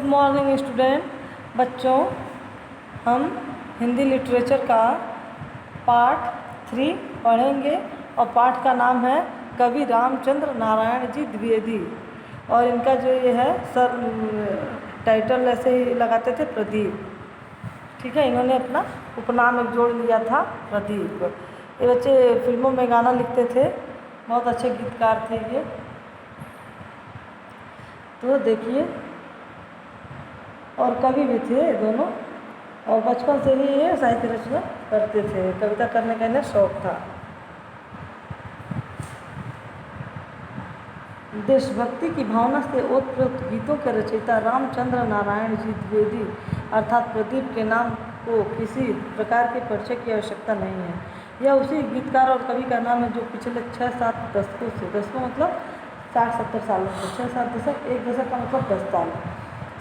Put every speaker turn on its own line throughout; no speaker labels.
Good morning student. बच्चों, हम Hindi literature का पाठ 3 पढ़ेंगे और पाठ का नाम है कवि रामचंद्र नारायण जी द्विवेदी। और इनका जो ये है सर टाइटल ऐसे ही लगाते थे, प्रदीप। ठीक है, इन्होंने अपना उपनाम एक जोड़ लिया था, प्रदीप। ये बच्चे फिल्मों में गाना लिखते थे, बहुत अच्छे गीतकार थे ये। तो देखिए, और कवि भी थे दोनों, और बचपन से ही ये साहित्य रचना करते थे। कविता करने का इन्हें शौक था। देशभक्ति की भावना से ओतप्रोत गीतों के रचयिता रामचंद्र नारायण जी द्विवेदी अर्थात प्रदीप के नाम को किसी प्रकार के परिचय की आवश्यकता नहीं है। यह उसी गीतकार और कवि का नाम है जो पिछले 6-7 दशकों से, दशकों मतलब 60-70 सालों से, 6-7 दशक, एक दशक का मतलब 10 साल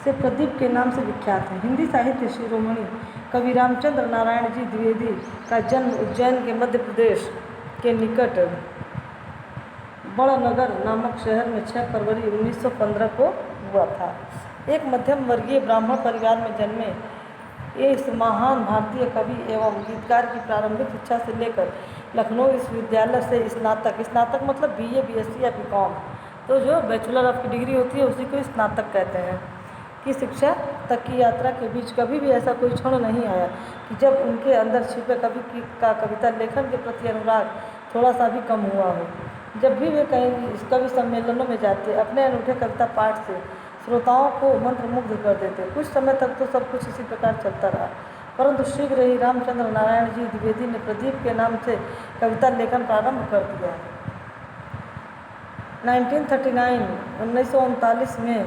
से प्रदीप के नाम से विख्यात है। हिंदी साहित्य शिरोमणि कवि रामचंद्र नारायण जी द्विवेदी का जन्म उज्जैन के मध्य प्रदेश के निकट बड़नगर नामक शहर में 6 फरवरी 1915 को हुआ था। एक मध्यम वर्गीय ब्राह्मण परिवार में जन्मे इस महान भारतीय कवि एवं गीतकार की प्रारंभिक शिक्षा से लेकर लखनऊ विश्वविद्यालय से स्नातक मतलब BA BSc या BCom, तो जो बैचलर ऑफ की डिग्री होती है उसी को स्नातक कहते हैं, की शिक्षा तक की यात्रा के बीच कभी भी ऐसा कोई क्षण नहीं आया कि जब उनके अंदर छिपे कवि का कविता लेखन के प्रति अनुराग थोड़ा सा भी कम हुआ हो। जब भी वे कहीं कवि सम्मेलनों में जाते, अपने अनूठे कविता पाठ से श्रोताओं को मंत्रमुग्ध कर देते। कुछ समय तक तो सब कुछ इसी प्रकार चलता रहा, परंतु शीघ्र ही रामचंद्र नारायण जी द्विवेदी ने प्रदीप के नाम से कविता लेखन प्रारंभ कर दिया। 1939 में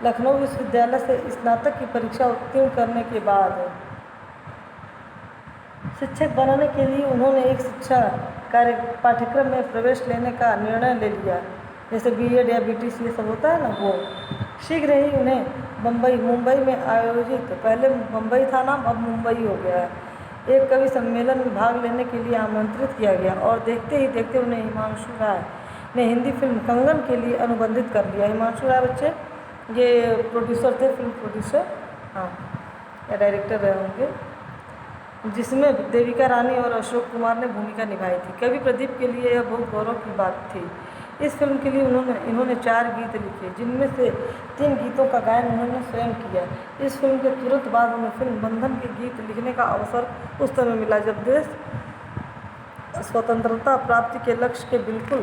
लखनऊ विश्वविद्यालय से स्नातक की परीक्षा उत्तीर्ण करने के बाद शिक्षक बनाने के लिए उन्होंने एक शिक्षा पाठ्यक्रम में प्रवेश लेने का निर्णय ले लिया, जैसे B.Ed या BTC ये सब होता है ना, वो। शीघ्र ही उन्हें मुंबई में आयोजित, पहले मुंबई था नाम, अब मुंबई हो गया है, एक कवि सम्मेलन में भाग लेने के लिए आमंत्रित किया गया। और देखते ही देखते उन्हें हिमांशु राय ने हिंदी फिल्म कंगन के लिए अनुबंधित कर लिया। हिमांशु राय बच्चे ये प्रोड्यूसर थे, फिल्म प्रोड्यूसर, हाँ, या डायरेक्टर रहे होंगे, जिसमें देविका रानी और अशोक कुमार ने भूमिका निभाई थी। कवि प्रदीप के लिए यह बहुत गौरव की बात थी। इस फिल्म के लिए इन्होंने 4 गीत लिखे, जिनमें से 3 गीतों का गायन उन्होंने स्वयं किया। इस फिल्म के तुरंत बाद उन्हें फिल्म बंधन के गीत लिखने का अवसर उस समय मिला जब देश स्वतंत्रता प्राप्ति के लक्ष्य के बिल्कुल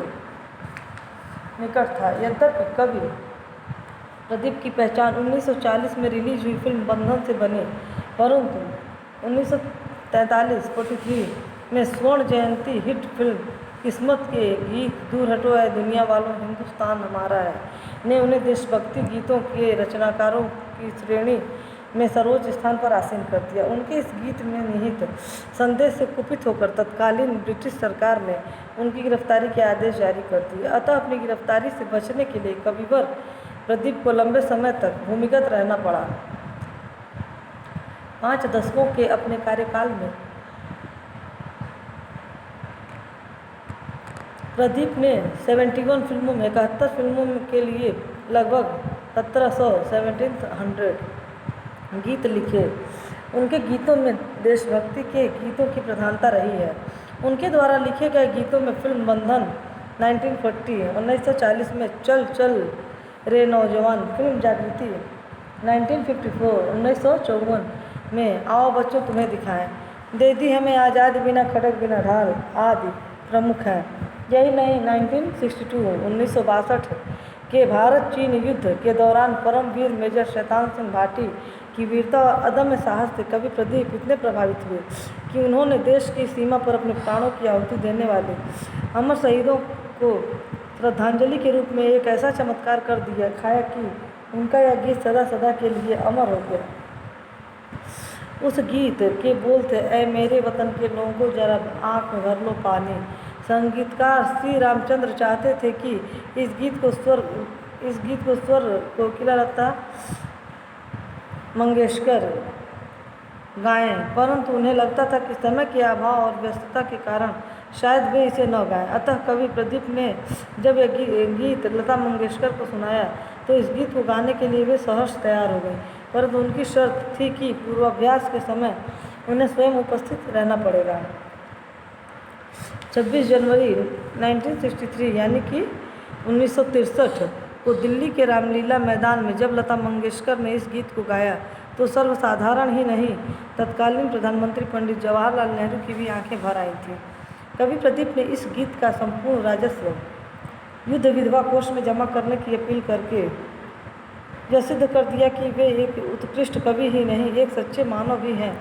निकट था। यद्यपि कवि प्रदीप की पहचान 1940 में रिलीज हुई फिल्म बंधन से बनी, परंतु 1943 में स्वर्ण जयंती हिट फिल्म किस्मत के गीत दूर हटो ऐ दुनिया वालों हिंदुस्तान हमारा है ने उन्हें देशभक्ति गीतों के रचनाकारों की श्रेणी में सर्वोच्च स्थान पर आसीन कर दिया। उनके इस गीत में निहित संदेश से कुपित होकर तत्कालीन ब्रिटिश सरकार ने उनकी गिरफ्तारी के आदेश जारी कर दिए। अतः अपनी गिरफ्तारी से बचने के लिए कविवर प्रदीप को लंबे समय तक भूमिगत रहना पड़ा। 5 दशकों के अपने कार्यकाल में प्रदीप ने 71 फिल्मों में 71 फिल्मों के लिए लगभग 1700 गीत लिखे। उनके गीतों में देशभक्ति के गीतों की प्रधानता रही है। उनके द्वारा लिखे गए गीतों में फिल्म बंधन 1940 में चल चल रे नौजवान, फिल्म जागृति 1954 में आओ बच्चों तुम्हें दिखाएं, दे दी हमें आज़ाद बिना खड़क बिना ढाल आदि प्रमुख हैं। यही नहीं, 1962 के भारत चीन युद्ध के दौरान परमवीर मेजर शैतान सिंह भाटी की वीरता और अदम्य साहस से कवि प्रदीप इतने प्रभावित हुए कि उन्होंने देश की सीमा पर अपने प्राणों की आहुति देने वाले अमर शहीदों को श्रद्धांजलि के रूप में एक ऐसा चमत्कार कर दिखाया कि उनका यह गीत सदा सदा के लिए अमर हो गया। उस गीत के बोल थे, ऐ मेरे वतन के लोगों जरा आँख में भर लो पानी। संगीतकार श्री रामचंद्र चाहते थे कि इस गीत को स्वर कोकिला लता मंगेशकर गाएं, परंतु उन्हें लगता था कि समय के अभाव और व्यस्तता के कारण शायद वे इसे न गाएं। अतः कवि प्रदीप ने जब यह गीत लता मंगेशकर को सुनाया तो इस गीत को गाने के लिए वे सहर्ष तैयार हो गए, परंतु उनकी शर्त थी कि पूर्वाभ्यास के समय उन्हें स्वयं उपस्थित रहना पड़ेगा। 26 जनवरी 1963 यानी कि 1963 को दिल्ली के रामलीला मैदान में जब लता मंगेशकर ने इस गीत को गाया तो सर्वसाधारण ही नहीं, तत्कालीन प्रधानमंत्री पंडित जवाहरलाल नेहरू की भी आंखें भर आई थीं। कवि प्रदीप ने इस गीत का संपूर्ण राजस्व युद्ध विधवा कोष में जमा करने की अपील करके यह सिद्ध कर दिया कि वे एक उत्कृष्ट कवि ही नहीं, एक सच्चे मानव भी हैं।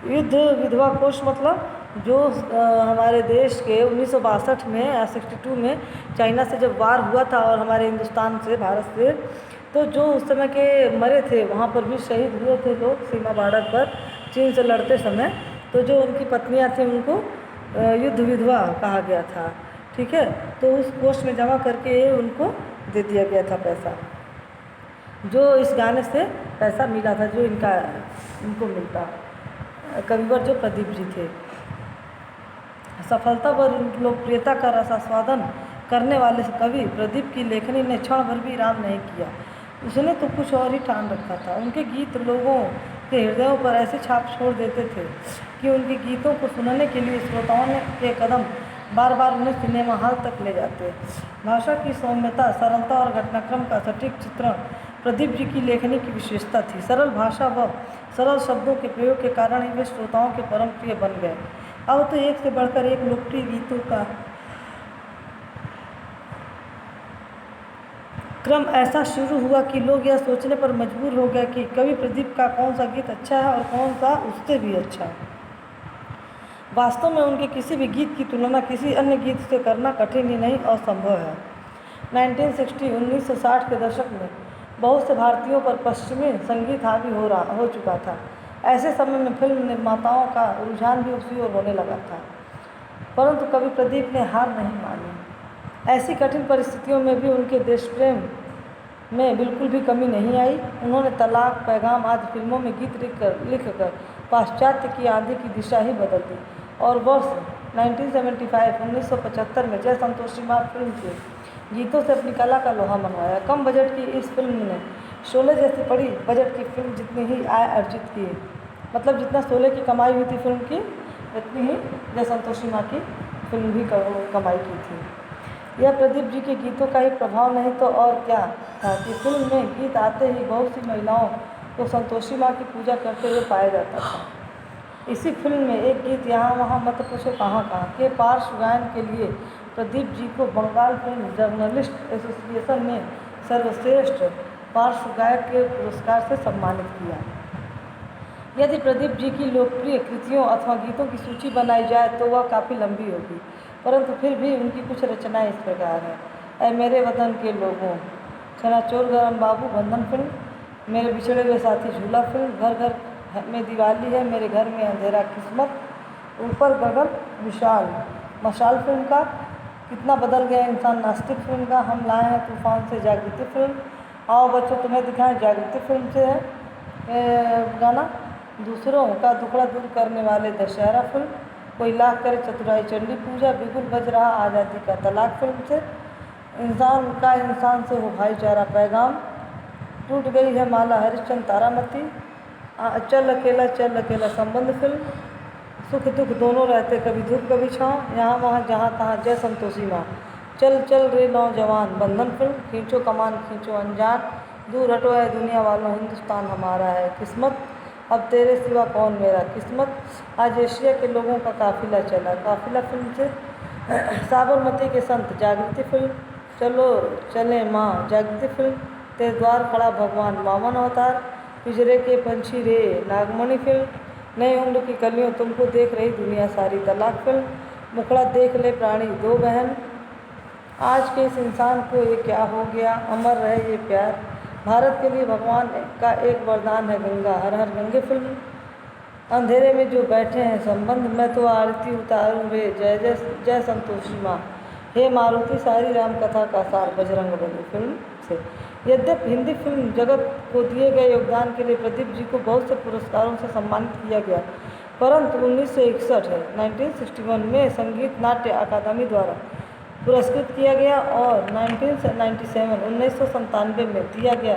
युद्ध विधवा कोष मतलब जो हमारे देश के 1962 में या 62 में चाइना से जब वार हुआ था और हमारे हिंदुस्तान से, भारत से, तो जो उस समय के मरे थे वहाँ पर भी शहीद हुए थे लोग सीमा बॉर्डर पर चीन से लड़ते समय, तो जो उनकी पत्नियाँ थीं उनको युद्ध विधवा कहा गया था। ठीक है, तो उस कोष में जमा करके उनको दे दिया गया था पैसा, जो इस गाने से पैसा मिला था, जो इनको मिलता। कविवर जो प्रदीप जी थे, सफलता व लोकप्रियता का रसास्वादन करने वाले कवि प्रदीप की लेखनी ने क्षण भर भी विराम नहीं किया। उसने तो कुछ और ही ठान रखा था। उनके गीत लोगों के हृदयों पर ऐसे छाप छोड़ देते थे कि उनके गीतों को सुनने के लिए श्रोताओं के कदम बार बार उन्हें सिनेमा हॉल तक ले जाते। भाषा की सौम्यता, सरलता और घटनाक्रम का सटीक चित्रण प्रदीप जी की लेखनी की विशेषता थी। सरल भाषा व सरल शब्दों के प्रयोग के कारण ही वे श्रोताओं के परम प्रिय बन गए। अब तो एक से बढ़कर एक लोकप्रिय गीतों का क्रम ऐसा शुरू हुआ कि लोग यह सोचने पर मजबूर हो गए कि कवि प्रदीप का कौन सा गीत अच्छा है और कौन सा उससे भी अच्छा है। वास्तव में उनके किसी भी गीत की तुलना किसी अन्य गीत से करना कठिन ही नहीं, असंभव है। 1960 के दशक में बहुत से भारतीयों पर पश्चिमी संगीत हावी हो चुका था। ऐसे समय में फिल्म निर्माताओं का रुझान भी उसी ओर होने लगा था, परंतु कवि प्रदीप ने हार नहीं मानी। ऐसी कठिन परिस्थितियों में भी उनके देश प्रेम में बिल्कुल भी कमी नहीं आई। उन्होंने तलाक, पैगाम आदि फिल्मों में गीत लिखकर पाश्चात्य की आंधी की दिशा ही बदल दी और वर्ष 1975 में जय संतोषी माँ फिल्म के गीतों से अपनी कला का लोहा मनवाया। कम बजट की इस फिल्म ने शोले जैसी बड़ी बजट की फिल्म जितनी ही आय अर्जित की, मतलब जितना शोले की कमाई हुई थी फिल्म की, उतनी ही जय संतोषी माँ की फिल्म भी कमाई की थी। यह प्रदीप जी के गीतों का ही प्रभाव नहीं तो और क्या था कि फिल्म में गीत आते ही बहुत सी महिलाओं को संतोषी माँ की पूजा करते हुए पाया जाता था। इसी फिल्म में एक गीत यहाँ वहाँ मत पूछो कहाँ कहाँ के पार्श्व गायन के लिए प्रदीप जी को बंगाल फिल्म जर्नलिस्ट एसोसिएशन ने सर्वश्रेष्ठ पार्श्व गायक के पुरस्कार से सम्मानित किया। यदि प्रदीप जी की लोकप्रिय कृतियों अथवा गीतों की सूची बनाई जाए तो वह काफ़ी लंबी होगी, परंतु फिर भी उनकी कुछ रचनाएं इस प्रकार हैं। ऐ मेरे वतन के लोगों, चनाचोर गरम बाबू बंधन फिल्म, मेरे बिछड़े हुए साथी झूला फिल्म, घर घर में दिवाली है, मेरे घर में अंधेरा किस्मत, ऊपर गगन विशाल, मशाल फिल्म का, कितना बदल गया इंसान नास्तिक फिल्म का, हम लाए हैं तूफान से जागृति फिल्म, आओ बच्चों तुम्हें दिखाएं जागृति फिल्म से है गाना, दूसरों का दुखड़ा दूर करने वाले दशहरा फिल्म, कोई लाख करे चतुराई चंडी पूजा, बिगुल बज रहा आज़ादी का तलाक फिल्म से, इंसान का इंसान से हो भाईचारा पैगाम, टूट गई है माला हरिश्चंद्र तारामती, चल अकेला संबंध फिल्म, सुख दुख दोनों रहते कभी धूप कभी छाँव, यहाँ वहाँ जहाँ तहाँ जय संतोषी माँ, चल चल रे नौजवान बंधन फिल्म, खींचो कमान खींचो अनजान, दूर हटो है दुनिया वालों हिंदुस्तान हमारा है, किस्मत अब तेरे सिवा कौन मेरा किस्मत, आज एशिया के लोगों का काफिला चला, काफिला फिल्म से, साबरमती के संत जागृति फिल्म, चलो चले माँ जागृति फिल्म, तेरे द्वार खड़ा भगवान वामन अवतार, पिंजरे के पंछी रे नागमणि फिल्म, नई उम्र की कलियों तुमको देख रही दुनिया सारी तलाक फिल्म, मुखड़ा देख ले प्राणी दो बहन, आज के इस इंसान को ये क्या हो गया, अमर रहे ये प्यार, भारत के लिए भगवान का एक वरदान है गंगा, हर हर गंगे फिल्म, अंधेरे में जो बैठे हैं संबंध, मैं तो आरती उतारूं रे जय जय जय संतोषी माँ, हे मारुति सारी राम कथा का सार बजरंगबली फिल्म से। यद्यपि हिंदी फिल्म जगत को दिए गए योगदान के लिए प्रदीप जी को बहुत से पुरस्कारों से सम्मानित किया गया, परंतु 1961 में संगीत नाट्य अकादमी द्वारा पुरस्कृत किया गया और 1997 में दिया गया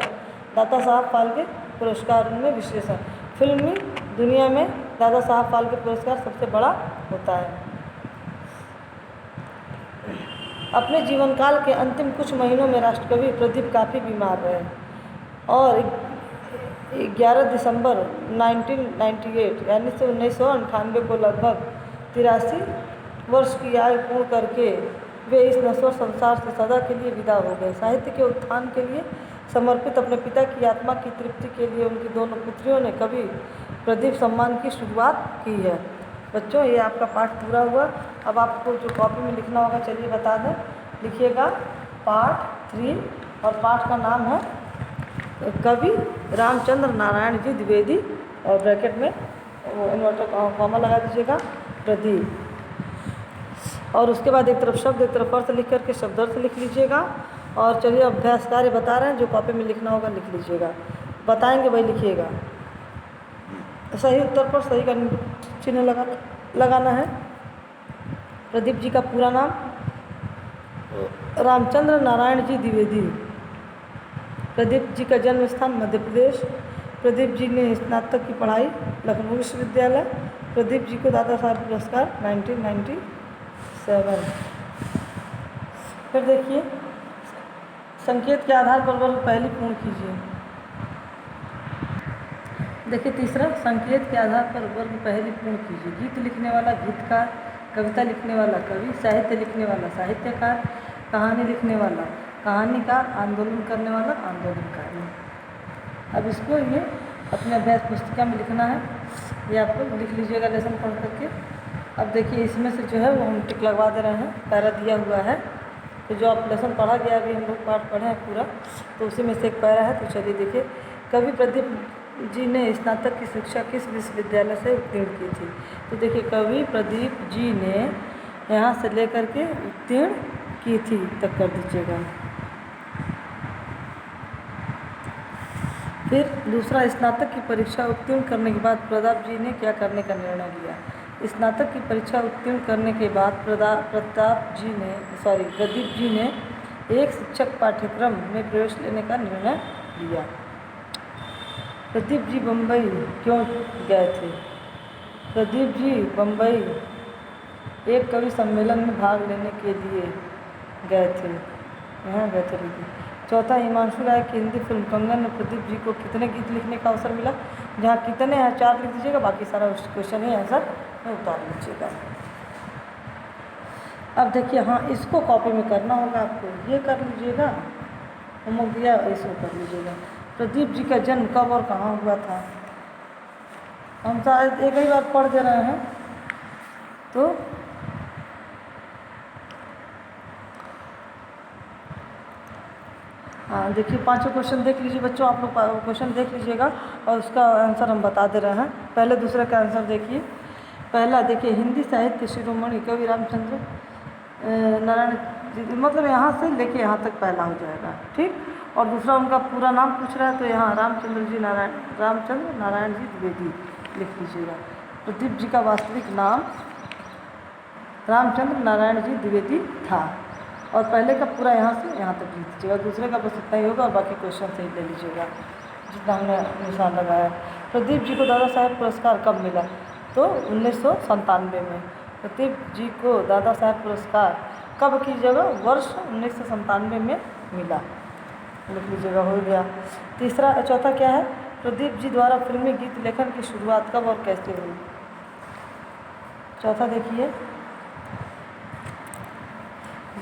दादा साहब फाल्के पुरस्कार। उनमें विशेषण, फिल्मी दुनिया में दादा साहब फाल्के पुरस्कार सबसे बड़ा होता है। अपने जीवन काल के अंतिम कुछ महीनों में राष्ट्रकवि प्रदीप काफ़ी बीमार रहे और 11 दिसंबर 1998 यानी से 1998 को लगभग 83 वर्ष की आयु पूर्ण करके वे इस नश्वर संसार से सदा के लिए विदा हो गए। साहित्य के उत्थान के लिए समर्पित अपने पिता की आत्मा की तृप्ति के लिए उनकी दोनों पुत्रियों ने कवि प्रदीप सम्मान की शुरुआत की है। बच्चों, ये आपका पाठ पूरा हुआ। अब आपको जो कॉपी में लिखना होगा, चलिए बता दें। लिखिएगा पार्ट 3 और पाठ का नाम है कवि रामचंद्र नारायण जी द्विवेदी और ब्रैकेट में वो इन्वर्टर कॉमा लगा दीजिएगा प्रदीप। और उसके बाद एक तरफ शब्द एक तरफ अर्थ लिख करके शब्द अर्थ लिख लीजिएगा। और चलिए अभ्यास कार्य बता रहे हैं, जो कॉपी में लिखना होगा लिख लीजिएगा, बताएंगे वही लिखिएगा। सही उत्तर पर सही का चिन्ह लगाना है। प्रदीप जी का पूरा नाम रामचंद्र नारायण जी द्विवेदी। प्रदीप जी का जन्म स्थान मध्य प्रदेश। प्रदीप जी ने स्नातक की पढ़ाई लखनऊ विश्वविद्यालय। प्रदीप जी को दादा साहब पुरस्कार 1997। फिर देखिए, संकेत के आधार पर वर्ग पहली पूर्ण कीजिए। देखिए तीसरा, संकेत के आधार पर वर्ग पहली पूर्ण कीजिए। गीत लिखने वाला गीतकार, कविता लिखने वाला कवि, साहित्य लिखने वाला साहित्यकार, कहानी लिखने वाला कहानीकार, आंदोलन करने वाला आंदोलनकारी। अब इसको ये अपने अभ्यास पुस्तिका में लिखना है, ये आपको लिख लीजिएगा लेसन पढ़ करके। अब देखिए इसमें से जो है वो हम टिक लगवा दे रहे हैं, पैरा दिया हुआ है। तो जो आप लेसन पढ़ा गया, अभी हम लोग पाठ पढ़े हैं पूरा, तो उसी में से एक पैरा है। तो चलिए देखिए, कवि प्रदीप जी ने स्नातक की शिक्षा किस विश्वविद्यालय से उत्तीर्ण की थी? तो देखिए, कवि प्रदीप जी ने यहाँ से लेकर के उत्तीर्ण की थी तक कर दीजिएगा। फिर दूसरा, स्नातक की परीक्षा उत्तीर्ण करने के बाद प्रताप जी ने क्या करने का निर्णय लिया? स्नातक की परीक्षा उत्तीर्ण करने के बाद प्रदीप जी ने एक शिक्षक पाठ्यक्रम में प्रवेश लेने का निर्णय लिया। प्रदीप जी बम्बई क्यों गए थे? प्रदीप जी बम्बई एक कवि सम्मेलन में भाग लेने के लिए गए थे, यहाँ गए थे। चौथा, हिमांशु राय की हिंदी फिल्म कंगन में प्रदीप जी को कितने गीत लिखने का अवसर मिला? जहाँ कितने हैं 4 लिख दीजिएगा, बाकी सारा उस क्वेश्चन ही आंसर में उतार लीजिएगा। अब देखिए, हाँ इसको कॉपी में करना होगा आपको, ये कर लीजिएगा, होमवर्क दिया इसको कर लीजिएगा। प्रदीप जी का जन्म कब और कहाँ हुआ था? हम शायद एक ही बार पढ़ दे रहे हैं, तो हाँ देखिए 5 क्वेश्चन देख लीजिए बच्चों, आप लोग क्वेश्चन देख लीजिएगा और उसका आंसर हम बता दे रहे हैं। पहले दूसरे का आंसर देखिए। पहला देखिए, हिंदी साहित्य शिरोमणि कवि रामचंद्र नारायण जी, मतलब यहाँ से लेके यहाँ तक पहला हो जाएगा, ठीक। और दूसरा उनका पूरा नाम पूछ रहा है, तो यहाँ रामचंद्र नारायण जी द्विवेदी लिख लीजिएगा। प्रदीप जी का वास्तविक नाम रामचंद्र नारायण जी द्विवेदी था। और पहले का पूरा यहाँ से यहाँ तक लिख दीजिएगा, दूसरे का बस इतना ही होगा और बाकी क्वेश्चन सही ले लीजिएगा जितना हमने निशान लगाया। प्रदीप जी को दादा साहब पुरस्कार कब मिला? तो 1997 में। प्रदीप जी को दादा साहब पुरस्कार कब की जगह वर्ष 1997 में मिला, लिख लीजिएगा, हो गया। चौथा क्या है? प्रदीप जी द्वारा फिल्मी गीत लेखन की शुरुआत कब और कैसे हुई? चौथा देखिए,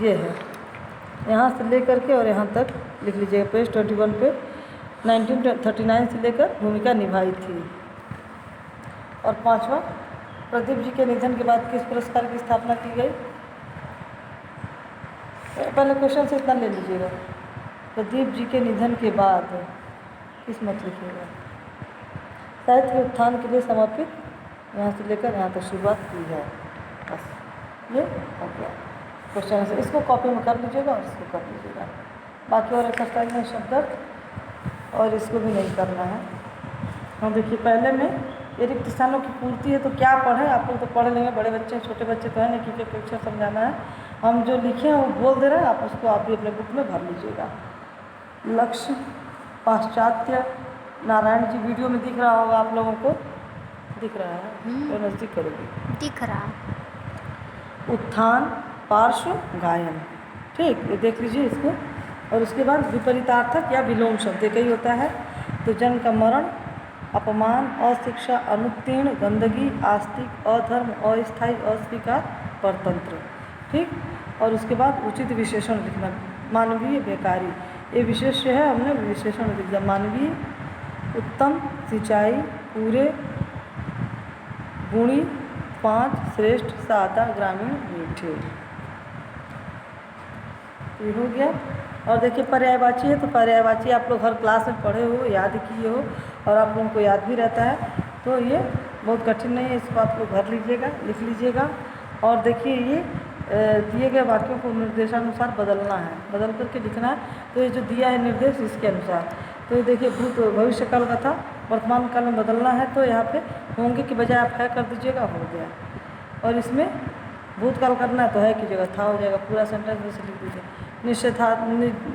ये है, यहाँ से लेकर के और यहाँ तक लिख लीजिएगा। पेज 21 पे 1939 से लेकर भूमिका निभाई थी। और 5वां, प्रदीप जी के निधन के बाद किस पुरस्कार की स्थापना की गई? पहले क्वेश्चन से इतना ले लीजिएगा। प्रदीप जी के निधन के बाद किस मत लिखिएगा? साहित्य के उत्थान के लिए समर्पित, यहाँ से लेकर यहाँ तक शुरुआत की है। बस ये हो गया क्वेश्चन से। इसको कॉपी में कर लीजिएगा और इसको कर लीजिएगा। बाकी और एक्सरसाइज में शब्द और इसको भी नहीं करना है। हम देखिए, पहले में ये रिक्त स्थानों की पूर्ति है, तो क्या पढ़ें? आप लोग तो पढ़ लेंगे, बड़े बच्चे छोटे बच्चे तो हैं नहीं, क्योंकि अक्षर समझाना है। हम जो लिखे हैं वो बोल दे रहे हैं, आप उसको आप भी अपने बुक में भर लीजिएगा। लक्ष्य पाश्चात्य, नारायण जी वीडियो में दिख रहा होगा आप लोगों को, दिख रहा है तो नज़दीक करोगे,
दिख रहा।
उत्थान पार्श्व गायन, ठीक, ये देख लीजिए इसको। और उसके बाद विपरीतार्थक या विलोम शब्द एक ही होता है। तो जन का मरण, अपमान, अशिक्षा, अनुत्तीर्ण, गंदगी, आस्तिक, अधर्म, अस्थायी, अस्वीकार, परतंत्र, ठीक। और उसके बाद उचित विशेषण लिखना, मानवीय, बेकारी, ये विशेष्य है, हमने विशेषण लिख दिया, मानवीय, उत्तम, सिंचाई, पूरे, गुणी, 5, श्रेष्ठ, सादा, ग्रामीण, मीठे, ये हो गया। और देखिए पर्यायवाची है, तो पर्यायवाची आप लोग हर क्लास में पढ़े हो, याद किए हो और आप लोगों को याद भी रहता है, तो ये बहुत कठिन नहीं है, इसको आप लोग भर लीजिएगा, लिख लीजिएगा। और देखिए ये दिए गए वाक्यों को निर्देशानुसार बदलना है, बदल करके लिखना है। तो ये जो दिया है निर्देश इसके अनुसार, तो ये देखिए भूत भविष्य काल का था, वर्तमान काल में बदलना है, तो यहाँ पे होंगे की बजाय आप है कर दीजिएगा, हो गया। और इसमें भूतकाल करना है तो है की जगह था हो जाएगा, पूरा सेंटेंस में से लिख दीजिए।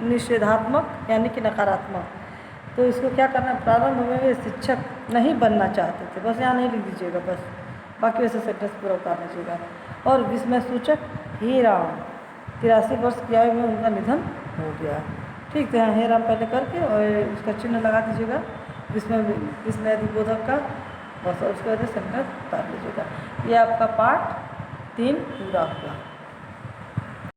निषेधात्मक यानी कि नकारात्मक, तो इसको क्या करना है, प्रारंभ में वे शिक्षक नहीं बनना चाहते थे, बस यहाँ नहीं लिख दीजिएगा, बस बाकी वैसे सेंटेंस पूरा उतार लीजिएगा। और विस्मय सूचक हे राम, 83 वर्ष की आयु में उनका निधन हो गया, ठीक। तो यहाँ हे राम पहले करके और उसका चिन्ह लगा दीजिएगा विस्मय बोधक का, बस। और उसके बाद सेंटेंस उतार लीजिएगा। ये आपका पार्ट 3 पूरा हुआ।